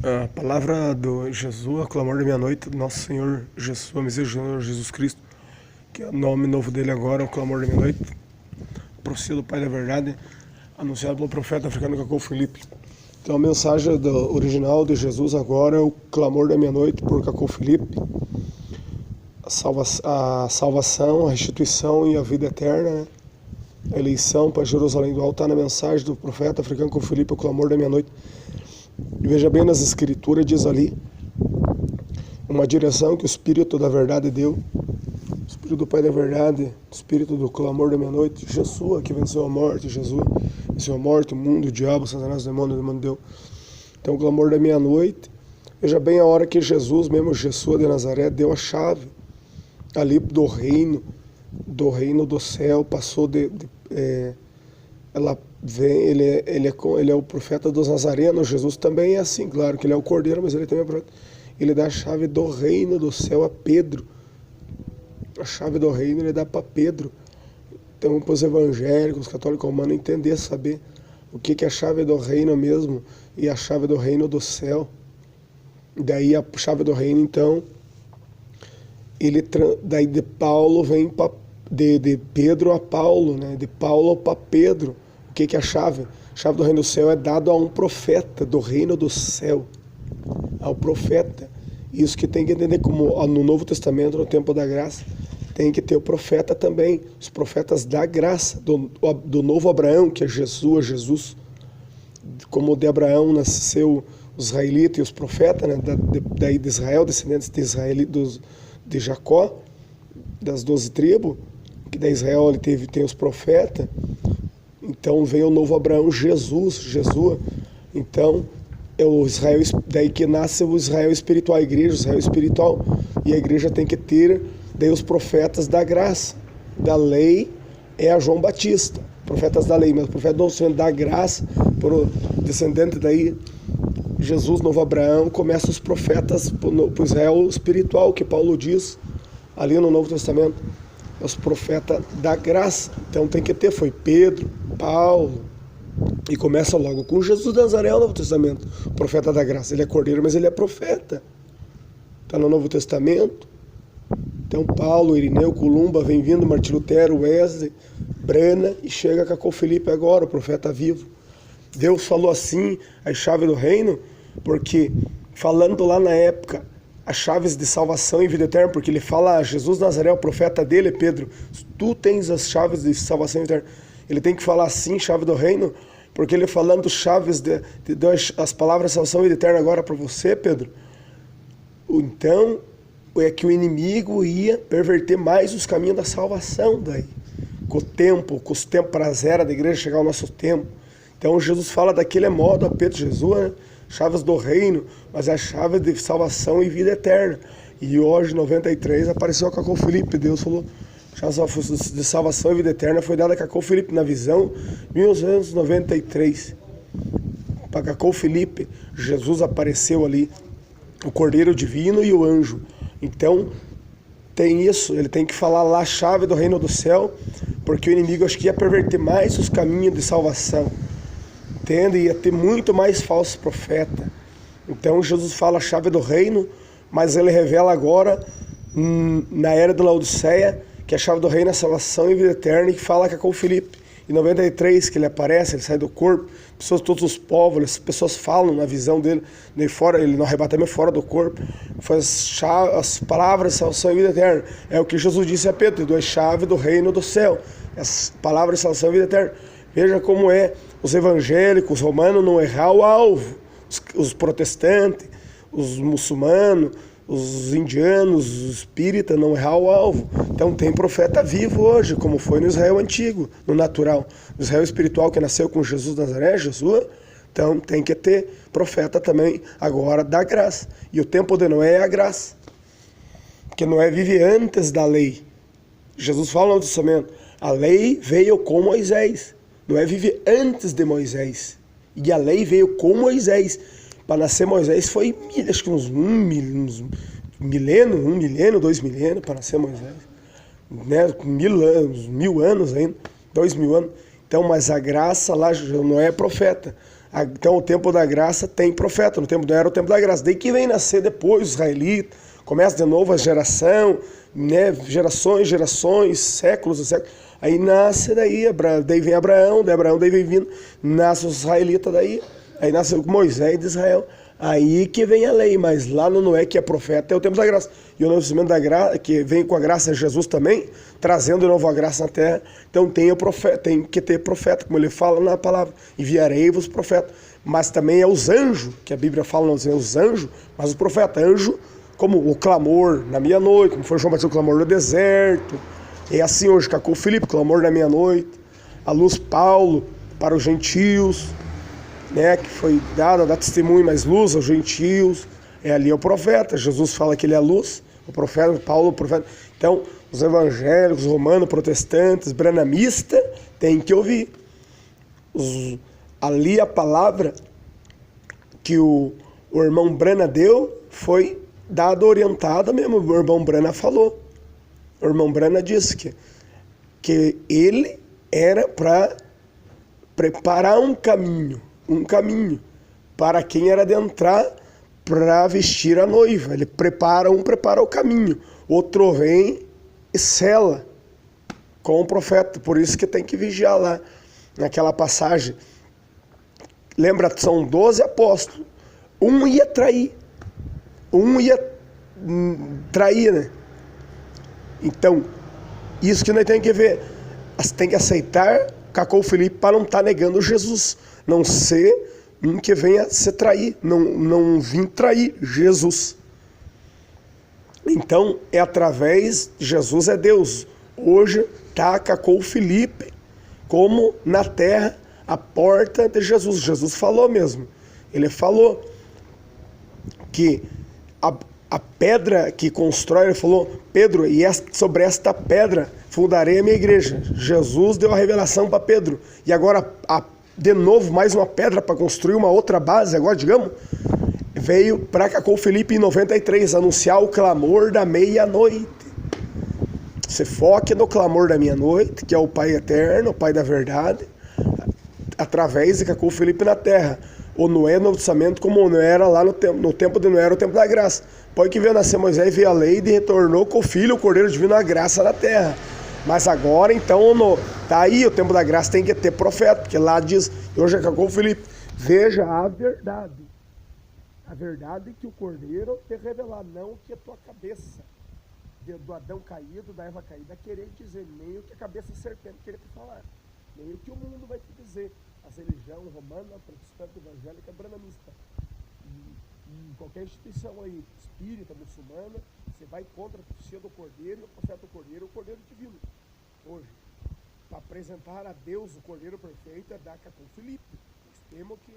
A palavra do Jesus, o clamor da meia-noite, do nosso Senhor Jesus, o Messias Jesus Cristo, que é o nome novo dele agora, o clamor da meia-noite, profecia do Pai da Verdade, anunciado pelo profeta africano Cacau Filipe. Então a mensagem original de Jesus agora é o clamor da meia-noite por Cacau Filipe, a salvação, a restituição e a vida eterna, né? A eleição para Jerusalém do alto está na mensagem do profeta africano Cacau Filipe, o clamor da meia-noite. E veja bem, nas escrituras diz ali uma direção que o Espírito da Verdade deu, o Espírito do Pai da Verdade, o Espírito do clamor da meia-noite, Jesus que venceu a morte, Jesus venceu a morte, o mundo, o diabo, Satanás, o demônio deu. Então o clamor da meia-noite, veja bem a hora que Jesus, mesmo Jesus de Nazaré, deu a chave ali do reino do céu, passou ela vem, ele é o profeta dos nazarenos. Jesus também é assim, claro que ele é o cordeiro, mas ele também é o profeta. Ele dá a chave do reino do céu a Pedro. A chave do reino ele dá para Pedro. Então, para os evangélicos, os católicos romanos entender, saber o que é a chave do reino mesmo e a chave do reino do céu. Daí a chave do reino, então, daí de Paulo vem para de Pedro a Paulo, né? De Paulo para Pedro. O que é a chave? A chave do reino do céu é dado a um profeta do reino do céu, ao profeta. Isso que tem que entender, como no Novo Testamento, no tempo da graça, tem que ter o profeta também, os profetas da graça, do novo Abraão, que é Jesus. Como de Abraão nasceu os israelitas e os profetas, né? Daí de Israel, descendentes de Israel, de Jacó, das 12 tribos, que da Israel ele tem os profetas. Então veio o novo Abraão, Jesus. Então é o Israel, daí que nasce o Israel espiritual, a igreja, o Israel espiritual. E a igreja tem que ter daí os profetas da graça. Da lei é a João Batista, profetas da lei, mas o profeta do Novo Testamento da graça, por descendente daí, Jesus, novo Abraão, começa os profetas para o Israel espiritual, que Paulo diz ali no Novo Testamento. Os profetas da graça. Então tem que ter, foi Pedro, Paulo, e começa logo com Jesus de Nazaré no Novo Testamento, o profeta da graça. Ele é cordeiro, mas ele é profeta. Está no Novo Testamento. Então Paulo, Irineu, Columba, vem vindo, Martim Lutero, Wesley, Brana, e chega Cacau Filipe agora, o profeta vivo. Deus falou assim, a chave do reino, porque falando lá na época, as chaves de salvação e vida eterna, porque ele fala a Jesus Nazaré, o profeta dele, Pedro, tu tens as chaves de salvação e vida eterna. Ele tem que falar assim, chave do reino, porque ele falando chaves as palavras de salvação e vida eterna agora para você, Pedro. Então, é que o inimigo ia perverter mais os caminhos da salvação daí. Com os tempos para as eras da igreja chegar ao nosso tempo. Então Jesus fala daquele modo a Pedro, Jesus, né? Chaves do reino, mas é a chave de salvação e vida eterna. E hoje, em 93, apareceu a Cacau Filipe. Deus falou, chaves de salvação e vida eterna foi dada a Cacau Filipe na visão, 1993. Para Cacau Filipe, Jesus apareceu ali, o Cordeiro Divino e o anjo. Então, tem isso, ele tem que falar lá a chave do reino do céu, porque o inimigo acho que ia perverter mais os caminhos de salvação. Entende? Ia ter muito mais falsos profetas. Então Jesus fala a chave do reino, mas ele revela agora, na era da Laodiceia, que a chave do reino é a salvação e vida eterna, e que fala que é com o Filipe. Em 93, que ele aparece, ele sai do corpo, pessoas, todos os povos, as pessoas falam na visão dele, fora, ele no arrebatamento fora do corpo, faz as palavras de salvação e vida eterna. É o que Jesus disse a Pedro, deu a chave do reino do céu, as palavras de salvação e vida eterna. Veja como é os evangélicos, os romanos não errar o alvo, os protestantes, os muçulmanos, os indianos, os espíritas não errar o alvo. Então tem profeta vivo hoje, como foi no Israel antigo, no natural. No Israel espiritual que nasceu com Jesus de Nazaré, Jesus, então tem que ter profeta também agora da graça. E o tempo de Noé é a graça, porque Noé vive antes da lei. Jesus fala no Novo Testamento, a lei veio com Moisés. Noé vive antes de Moisés. E a lei veio com Moisés. Para nascer Moisés foi, acho que uns milênio, 2 milênios para nascer Moisés. Né? 1000 anos ainda, 2000 anos. Então, mas a graça lá, Noé é profeta. Então o tempo da graça tem profeta, no tempo não era o tempo da graça. Daí que vem nascer depois os israelitas, começa de novo a geração, né? Gerações, séculos e séculos. Aí nasce daí vem Abraão, daí vem vindo, nasce os israelitas daí, aí nasce Moisés de Israel. Aí que vem a lei, mas lá no Noé, que é profeta, é o tempo da graça. E o nascimento da graça, que vem com a graça de Jesus também, trazendo de novo a graça na terra. Então tem que ter profeta, como ele fala na palavra, enviarei-vos profeta. Mas também é os anjos, que a Bíblia fala, não dizer os anjos, mas os profetas, anjo, como o clamor na meia-noite, como foi João Batista, o clamor no deserto. É assim hoje, Cacô Filipe, clamor na meia-noite. A luz Paulo para os gentios, né, que foi dada, dá testemunho, mais luz aos gentios, ali é o profeta. Jesus fala que ele é a luz, o profeta, Paulo, o profeta. Então, os evangélicos, romanos, protestantes, branamistas, tem que ouvir. Ali a palavra que o irmão Brana deu foi dada, orientada mesmo, o irmão Brana falou. O irmão Brana disse que ele era para preparar um caminho para quem era adentrar para vestir a noiva. Ele prepara o caminho, outro vem e sela com o profeta. Por isso que tem que vigiar lá naquela passagem. Lembra, são 12 apóstolos, um ia trair, né? Então, isso que nós temos que ver, você tem que aceitar Cacô Filipe para não estar negando Jesus, não ser um que venha se trair, não vir trair Jesus. Então, é através de Jesus é Deus. Hoje está Cacô Filipe como na terra a porta de Jesus. Jesus falou mesmo. Ele falou que a pedra que constrói, ele falou, Pedro, e sobre esta pedra fundarei a minha igreja. Jesus deu a revelação para Pedro. E agora, de novo, mais uma pedra para construir uma outra base, agora, digamos, veio para cá com o Filipe em 93, anunciar o clamor da meia-noite. Você foque no clamor da meia-noite, que é o Pai eterno, o Pai da verdade, através de Cacô Filipe na terra. O Noé no Novo Testamento, como não era lá no tempo de Noé, era o tempo da graça. Pode que veio nascer Moisés, veio a lei e retornou com o Filho, o Cordeiro Divino, a graça na terra. Mas agora, então, tá aí, o tempo da graça tem que ter profeta, porque lá diz, hoje é Cacô Filipe, veja a verdade. A verdade que o Cordeiro te revelar, não que a tua cabeça, do Adão caído, da Eva caída, querer dizer, nem o que a cabeça serpente querer te falar, nem o que o mundo vai te dizer. A religião romana, protestante, evangélica, branamista. E qualquer instituição aí, espírita, muçulmana, você vai contra a profecia do Cordeiro, o profeta do Cordeiro, o Cordeiro Divino. Hoje, para apresentar a Deus o Cordeiro perfeito, é dar com Filipe. Nós temos que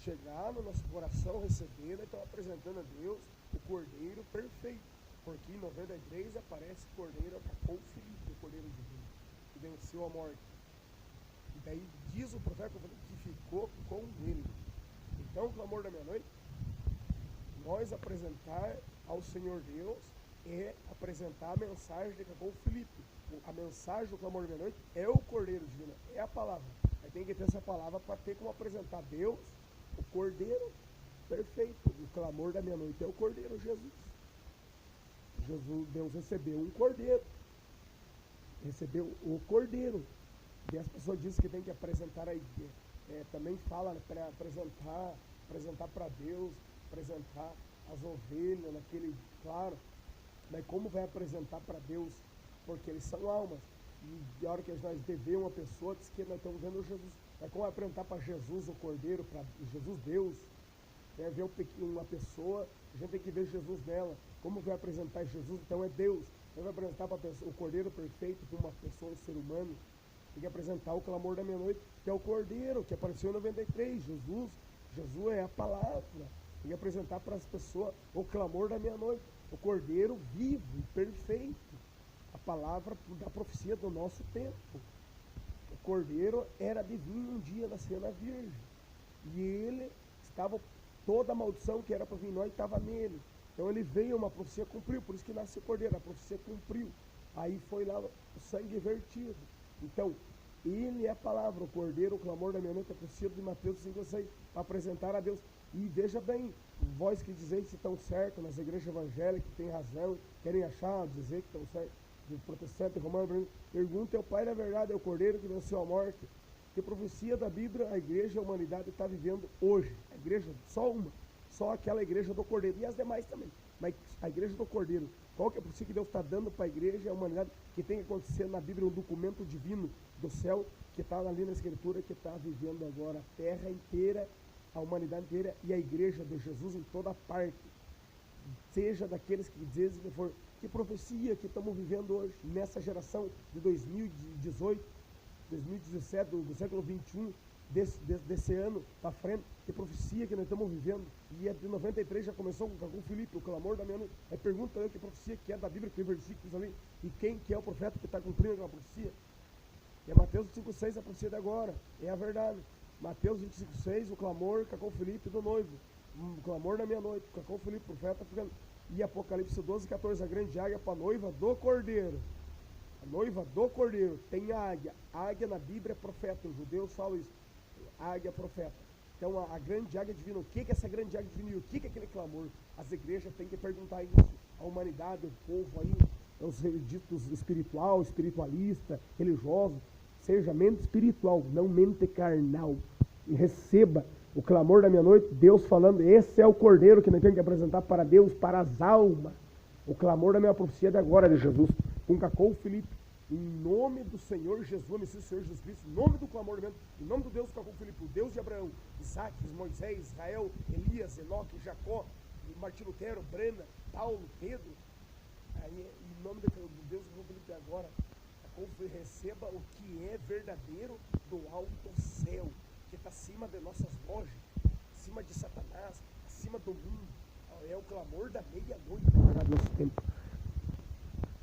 chegar no nosso coração, receber, nós estamos apresentando a Deus o Cordeiro perfeito. Porque em 93 aparece o Cordeiro com Filipe, o Cordeiro Divino, que venceu a morte. E daí diz o profeta que ficou com ele. Então, o clamor da meia-noite, nós apresentar ao Senhor Deus é apresentar a mensagem de Cacô Filipe. A mensagem do clamor da meia-noite é o Cordeiro Divino, é a palavra. Aí tem que ter essa palavra para ter como apresentar a Deus, o Cordeiro perfeito. O clamor da meia-noite é o Cordeiro Jesus. Deus recebeu um Cordeiro. Recebeu o Cordeiro. E as pessoas dizem que tem que apresentar a igreja. Também fala para apresentar para Deus, apresentar as ovelhas naquele, claro, mas como vai apresentar para Deus? Porque eles são almas. E a hora que nós devemos uma pessoa, diz que nós estamos vendo Jesus. Mas como vai apresentar para Jesus o Cordeiro, para Jesus Deus? Ver uma pessoa, a gente tem que ver Jesus nela. Como vai apresentar Jesus? Então é Deus. Ele vai apresentar para o Cordeiro perfeito para uma pessoa, um ser humano. Tem que apresentar o clamor da meia-noite, que é o Cordeiro, que apareceu em 93. Jesus é a palavra. Tem que apresentar para as pessoas o clamor da meia-noite, o Cordeiro vivo e perfeito. A palavra da profecia do nosso tempo. O Cordeiro era divino, um dia nasceu na Virgem. E ele estava, toda a maldição que era para vir nós estava nele. Então ele veio, uma profecia cumpriu, por isso que nasceu o Cordeiro, a profecia cumpriu. Aí foi lá o sangue vertido. Então, Ele é a palavra, o cordeiro, o clamor da meia-noite, a profecia de Mateus 5:6, para apresentar a Deus. E veja bem, vós que dizeis que estão certos nas igrejas evangélicas, que têm razão, querem achar, dizer que estão certos, de protestante, romano, pergunta ao Pai da verdade, é o cordeiro que venceu a morte. Que profecia da Bíblia a igreja, a humanidade está vivendo hoje. A igreja, só uma, só aquela igreja do cordeiro, e as demais também. Mas a igreja do cordeiro, qual que é a profecia que Deus está dando para a igreja e a humanidade, que tem que acontecer na Bíblia, um documento divino do céu, que está ali na Escritura, que está vivendo agora a terra inteira, a humanidade inteira e a igreja de Jesus em toda parte. Seja daqueles que dizem que for, que profecia que estamos vivendo hoje, nessa geração de 2018, 2017, do século 21, desse ano para frente, que profecia que nós estamos vivendo. E é de 93 já começou com Filipe, o clamor da meia-noite. Aí pergunta eu que profecia que é da Bíblia, que tem versículos ali, e quem que é o profeta que está cumprindo aquela profecia. E é Mateus 5:6 a profecia de agora, é a verdade. Mateus 25:6, o clamor com Filipe do noivo, o clamor da meia-noite, com Filipe, profeta africano. E Apocalipse 12:14, a grande águia para a noiva do cordeiro. A noiva do cordeiro tem a águia. A águia na Bíblia é profeta, os judeus falam isso. A águia é profeta. Então a grande águia divina, o que é essa grande águia divina e o que é aquele clamor? As igrejas têm que perguntar isso. A humanidade, o povo aí, os ditos espiritual, espiritualista, religioso, seja mente espiritual, não mente carnal. E receba o clamor da meia-noite, Deus falando, esse é o cordeiro que nós temos que apresentar para Deus, para as almas. O clamor da minha profecia de agora de Jesus. Com Cacou Filipe, em nome do Senhor Jesus, Messias do Senhor Jesus Cristo, em nome do clamor da meia-noite, em nome do Deus Cacou Filipe, o Deus de Abraão, Isaac, Moisés, Israel, Elias, Enoque, Jacó, Martim Lutero, Brena, Paulo, Pedro, aí, em nome do Deus Cacou Filipe agora, receba o que é verdadeiro do alto céu, que está acima de nossas lógicas, acima de Satanás, acima do mundo. É o clamor da meia-noite para nosso tempo.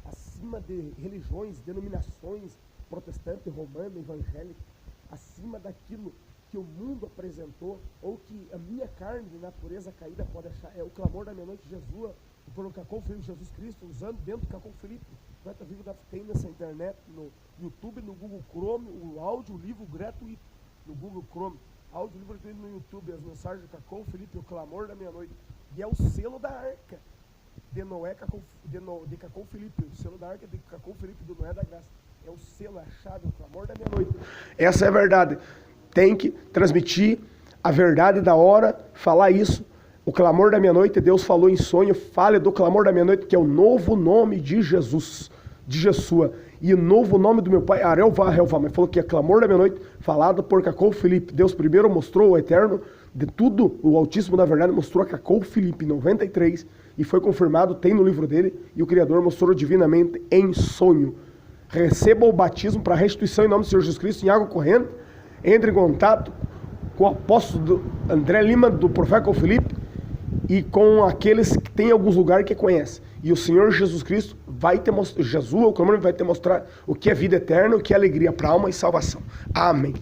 Acima de religiões, denominações, protestante, romana, evangélica, acima daquilo que o mundo apresentou, ou que a minha carne de natureza caída pode achar. É o clamor da meia-noite de Jesus, por um Cacou Filipe, Jesus Cristo, usando dentro do Cacou Filipe. Poeta Vivo tem nessa internet, no YouTube, no Google Chrome, o áudio, o livro gratuito, no Google Chrome, áudio, livro gratuito no YouTube, as mensagens de Cacou Filipe, o clamor da meia-noite, e é o selo da arca de Noé, de Cacou Filipe, o selo da arca de Cacou Filipe, do Noé da Graça, é o selo, a chave, o clamor da meia-noite. Essa é a verdade, tem que transmitir a verdade da hora, falar isso. O clamor da meia-noite, Deus falou em sonho, fale do clamor da meia-noite, que é o novo nome de Jesus, de Jesua, e o novo nome do meu pai, Arelvá, mas falou que é clamor da meia-noite, falado por Cacou Filipe. Deus primeiro mostrou o eterno, de tudo, o Altíssimo da verdade, mostrou a Cacou Filipe em 93, e foi confirmado, tem no livro dele, e o Criador mostrou divinamente em sonho. Receba o batismo para restituição em nome do Senhor Jesus Cristo, em água corrente, entre em contato com o apóstolo André Lima, do profeta Cacou Filipe, e com aqueles que tem alguns lugares que conhecem. E o Senhor Jesus Cristo vai te mostrar, Jesus, o clamor vai te mostrar o que é vida eterna, o que é alegria para a alma e salvação. Amém.